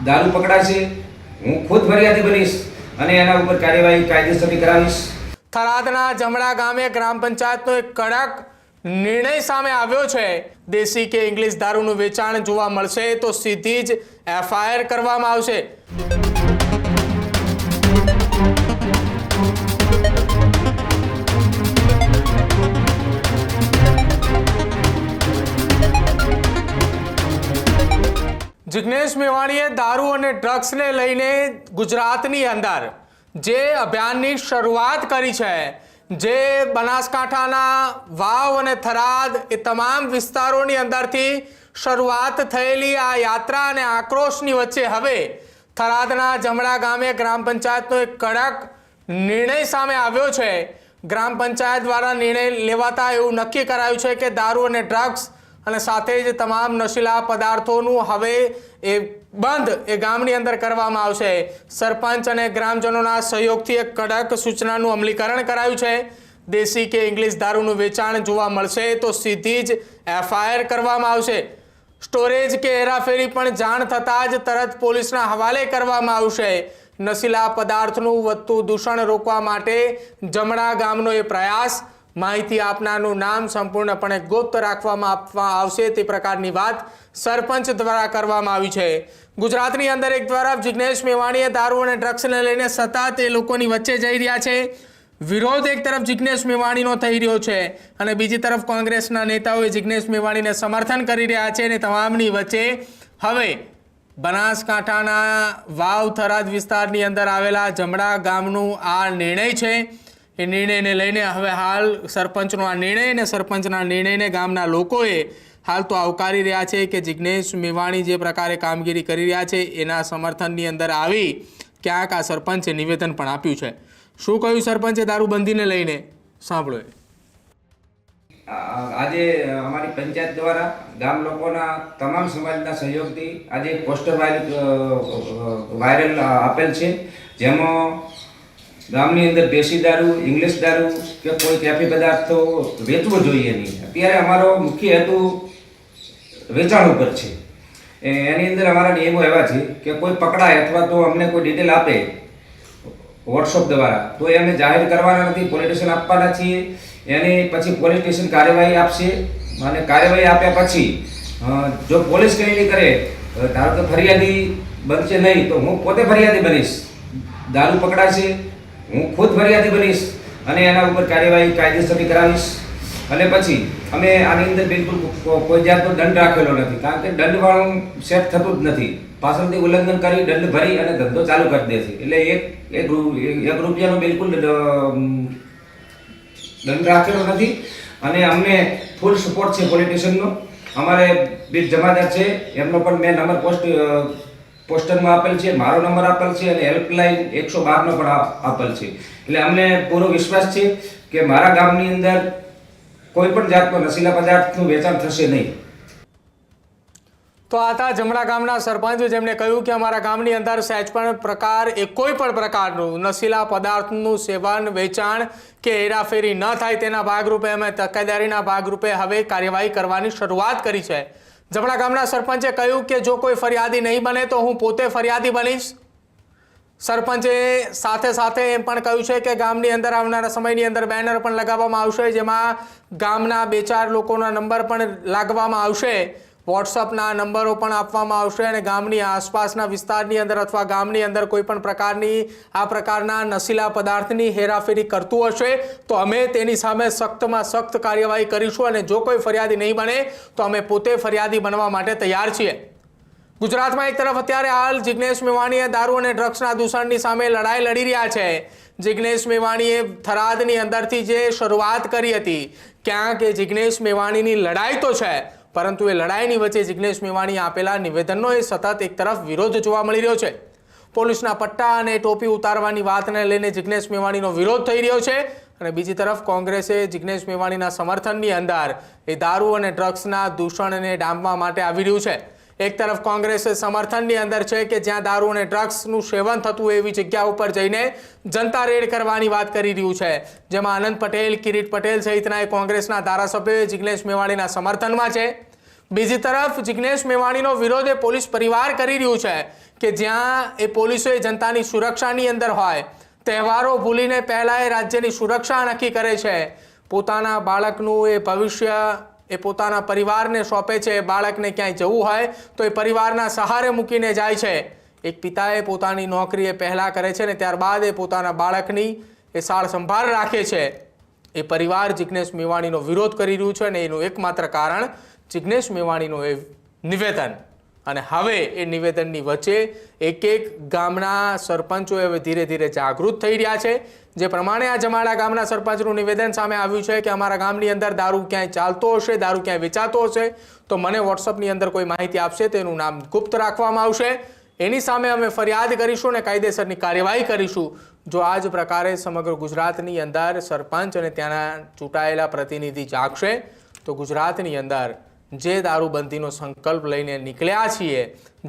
દારૂ પકડાશે હું ખુદ ફરિયાદી બનીશ અને એના ઉપર કાર્યવાહી કાયદેસરની કરાવીશ। થરાદના જમણા ગામે ગ્રામ પંચાયતનો એક કડક નિર્ણય સામે આવ્યો છે। દેશી કે ઇંગ્લિશ દારૂનું વેચાણ જોવા મળશે તો સીધી જ એફઆઈઆર કરવામાં આવશે। જિગ્નેશ મેવાણીએ દારૂ અને ડ્રગ્સને લઈને ગુજરાતની અંદર જે અભિયાનની શરૂઆત કરી છે, જે બનાસકાંઠાના વાવ અને થરાદ એ તમામ વિસ્તારોની અંદરથી શરૂઆત થયેલી આ યાત્રા અને આક્રોશની વચ્ચે હવે થરાદના જમણા ગામે ગ્રામ પંચાયતનો એક કડક નિર્ણય સામે આવ્યો છે। ગ્રામ પંચાયત દ્વારા નિર્ણય લેવાતા એવું નક્કી કરાયું છે કે દારૂ અને ડ્રગ્સ અને સાથે જ તમામ નશીલા પદાર્થોનું હવે એ બંધ એ ગામની અંદર કરવામાં આવશે। સરપંચ અને ગ્રામજનોના સહયોગથી એક કડક સૂચનાનું અમલીકરણ કરાયું છે। દેશી કે ઇંગ્લિશ દારૂનું વેચાણ જોવા મળશે તો સીધી જ એફઆઈઆર કરવામાં આવશે। સ્ટોરેજ કે હેરાફેરી પણ જાણ થતાં જ તરત પોલીસના હવાલે કરવામાં આવશે। નશીલા પદાર્થનું વધતું દૂષણ રોકવા માટે જમણા ગામનો એ પ્રયાસ। માહિતી આપનારનું નામ સંપૂર્ણપણે ગુપ્ત રાખવામાં આવશે તે પ્રકારની વાત સરપંચ દ્વારા કરવામાં આવી છે। ગુજરાતની અંદર એક તરફ જિગ્નેશ મેવાણીએ દારૂ અને ડ્રગ્સને લઈને સતત એ લોકોની વચ્ચે જઈ રહ્યા છે। વિરોધ એક તરફ જિગ્નેશ મેવાણીનો થઈ રહ્યો છે અને બીજી તરફ કોંગ્રેસના નેતાઓએ જિગ્નેશ મેવાણીને સમર્થન કરી રહ્યા છે અને તમામની વચ્ચે હવે બનાસકાંઠાના વાવ થરાદ વિસ્તારની અંદર આવેલા જમણા ગામનું આ નિર્ણય છે। એ નિર્ણયને લઈને હવે હાલ સરપંચનો આ નિર્ણય અને સરપંચના નિર્ણયને ગામના લોકોએ હાલ તો આવકારી રહ્યા છે કે જિગ્નેશ મેવાણી જે પ્રકારે કામગીરી કરી રહ્યા છે એના સમર્થનની અંદર આવી ક્યાંક આ સરપંચે નિવેદન પણ આપ્યું છે। શું કહ્યું સરપંચે દારૂબંધીને લઈને સાંભળો। આજે અમારી પંચાયત દ્વારા ગામ લોકોના તમામ સમાજના સહયોગથી આજે એક પોસ્ટર વાયરલ આપેલ છે, જેમાં ગામની અંદર દેશી દારૂ, ઇંગ્લિશ દારૂ કે કોઈ કેફી પદાર્થો વેચવો જોઈએ નહીં। અત્યારે અમારો મુખ્ય હેતુ વેચાણ ઉપર છે। એની અંદર અમારા નિયમો એવા છે કે કોઈ પકડાય અથવા તો અમને કોઈ ડિટેલ આપે વોટ્સઅપ દ્વારા તો એ અમે જાહેર કરવાના નથી, પોલીસ સ્ટેશન આપવાના છીએ। એની પછી પોલીસ સ્ટેશન કાર્યવાહી આપશે અને કાર્યવાહી આપ્યા પછી જો પોલીસ કંઈ નહીં કરે, ધારો કે ફરિયાદી બનશે નહીં તો હું પોતે ફરિયાદી બનીશ। દારૂ પકડાશે હું ખુદ ફરિયાદી બનીશ અને એના ઉપર કાર્યવાહી કાયદેસરની કરાવીશ। અને પછી અમે આની અંદર બિલકુલ કોઈ જાતનો દંડ રાખેલો નથી, કારણ કે દંડવાળું સેટ થતું જ નથી। પાછળથી ઉલ્લંઘન કરી દંડ ભરી અને ધંધો ચાલુ કરી દે છે। એટલે એક રૂપિયાનો બિલકુલ દંડ રાખેલો નથી અને અમને ફૂલ સપોર્ટ છે પોલિટિશિયનનો। અમારે બીજ જમાદાર છે એમનો પણ મેં નંબર પોસ્ટરમાં આપેલ છે, મારો નંબર આપેલ છે અને હેલ્પલાઇન 112નો પણ આપેલ છે। એટલે અમને પૂરો વિશ્વાસ છે કે મારા ગામની અંદર કોઈ પણ જાતનો નશીલા પદાર્થનું વેચાણ થશે નહીં। તો આ હતા જમણા ગામના સરપંચ, જેમણે કહ્યું કે અમારા ગામની અંદર સહેજ પણ પ્રકાર કોઈ પણ પ્રકારનું નશીલા પદાર્થનું સેવન, વેચાણ કે હેરાફેરી ન થાય તેના ભાગરૂપે અમે તકેદારીના ભાગરૂપે હવે કાર્યવાહી કરવાની શરૂઆત કરી છે। જમણા ગામના સરપંચે કહ્યું કે જો કોઈ ફરિયાદી નહીં બને તો હું પોતે ફરિયાદી બનીશ। સરપંચે સાથે સાથે એમ પણ કહ્યું છે કે ગામની અંદર આવનારા સમયની અંદર બેનર પણ લગાવવામાં આવશે, જેમાં ગામના 2-4 લોકોના નંબર પણ લાગવામાં આવશે। વોટ્સઅપના નંબરો પણ આપવામાં આવશે અને ગામની આસપાસના વિસ્તારની અંદર અથવા ગામની અંદર કોઈ પણ પ્રકારની આ પ્રકારના નશીલા પદાર્થની હેરાફેરી કરતું હશે તો અમે તેની સામે સખ્તમાં સખ્ત કાર્યવાહી કરીશું અને જો કોઈ ફરિયાદી નહીં બને તો અમે પોતે ફરિયાદી બનવા માટે તૈયાર છીએ। ગુજરાતમાં એક તરફ અત્યારે હાલ જિગ્નેશ મેવાણીએ દારૂ અને ડ્રગ્સના દૂષણની સામે લડાઈ લડી રહ્યા છે। જિગ્નેશ મેવાણીએ થરાદની અંદરથી જે શરૂઆત કરી હતી, ક્યાંક એ જિગ્નેશ મેવાણીની લડાઈ તો છે, પરંતુ એ લડાઈની વચ્ચે જિગ્નેશ મેવાણીએ આપેલા નિવેદનનો એ સતત એક તરફ વિરોધ જોવા મળી રહ્યો છે। પોલીસના પટ્ટા અને ટોપી ઉતારવાની વાતને લઈને જિગ્નેશ મેવાણીનો વિરોધ થઈ રહ્યો છે અને બીજી તરફ કોંગ્રેસે જિગ્નેશ મેવાણીના સમર્થનની અંદર એ દારૂ અને ડ્રગ્સના દૂષણને ડામવા માટે આવી રહ્યું છે। એક તરફ કોંગ્રેસે સમર્થનની અંદર છે કે જ્યાં દારૂ અને ડ્રગ્સનું સેવન થતું એવી જગ્યા ઉપર જઈને જનતા રેડ કરવાની વાત કરી રહ્યું છે, જેમાં આનંદ પટેલ, કિરીટ પટેલ સહિતના કોંગ્રેસના ધારાસભ્યો જિગ્નેશ મેવાણીના સમર્થનમાં છે। બીજી તરફ જિગ્નેશ મેવાણીનો વિરોધ એ પોલીસ પરિવાર કરી રહ્યું છે કે જ્યાં એ પોલીસો એ જનતાની સુરક્ષાની અંદર હોય, તહેવારો ભૂલીને પહેલા એ રાજ્યની સુરક્ષા નક્કી કરે છે, પોતાના બાળકનું એ ભવિષ્ય એ પોતાના પરિવારને સોંપે છે, બાળકને ક્યાંય જવું હોય તો એ પરિવારના સહારે મૂકીને જાય છે। એક પિતાએ પોતાની નોકરી એ પહેલાં કરે છે ને ત્યારબાદ એ પોતાના બાળકની એ સાર સંભાળ રાખે છે। એ પરિવાર જિગ્નેશ મેવાણીનો વિરોધ કરી રહ્યું છે અને એનું એકમાત્ર કારણ જિગ્નેશ મેવાણીનું એ નિવેદન। અને હવે એ નિવેદનની વચ્ચે એક ગામના સરપંચો હવે ધીરે ધીરે જાગૃત થઈ રહ્યા છે। જે પ્રમાણે આ જમાડા ગામના સરપંચનું નિવેદન સામે આવ્યું છે કે અમારા ગામની અંદર દારૂ ક્યાંય ચાલતો હશે, દારૂ ક્યાંય વેચાતો હશે તો મને વોટ્સઅપની અંદર કોઈ માહિતી આપશે તો એનું નામ ગુપ્ત રાખવામાં આવશે, એની સામે અમે ફરિયાદ કરીશું અને કાયદેસરની કાર્યવાહી કરીશું। જો આ જ પ્રકારે સમગ્ર ગુજરાતની અંદર સરપંચ અને ત્યાંના ચૂંટાયેલા પ્રતિનિધિ જાગશે તો ગુજરાતની અંદર જે દારૂબંધીનો સંકલ્પ લઈને નીકળ્યા છીએ,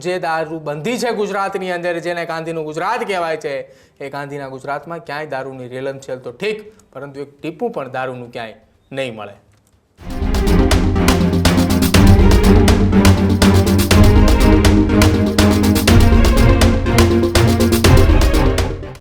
જે દારૂબંધી છે ગુજરાતની અંદર, જેને ગાંધીનું ગુજરાત કહેવાય છે, એ ગાંધીના ગુજરાતમાં ક્યાંય દારૂની રેલમછેલ તો ઠીક, પરંતુ એક ટીપું પણ દારૂનું ક્યાંય નહીં મળે।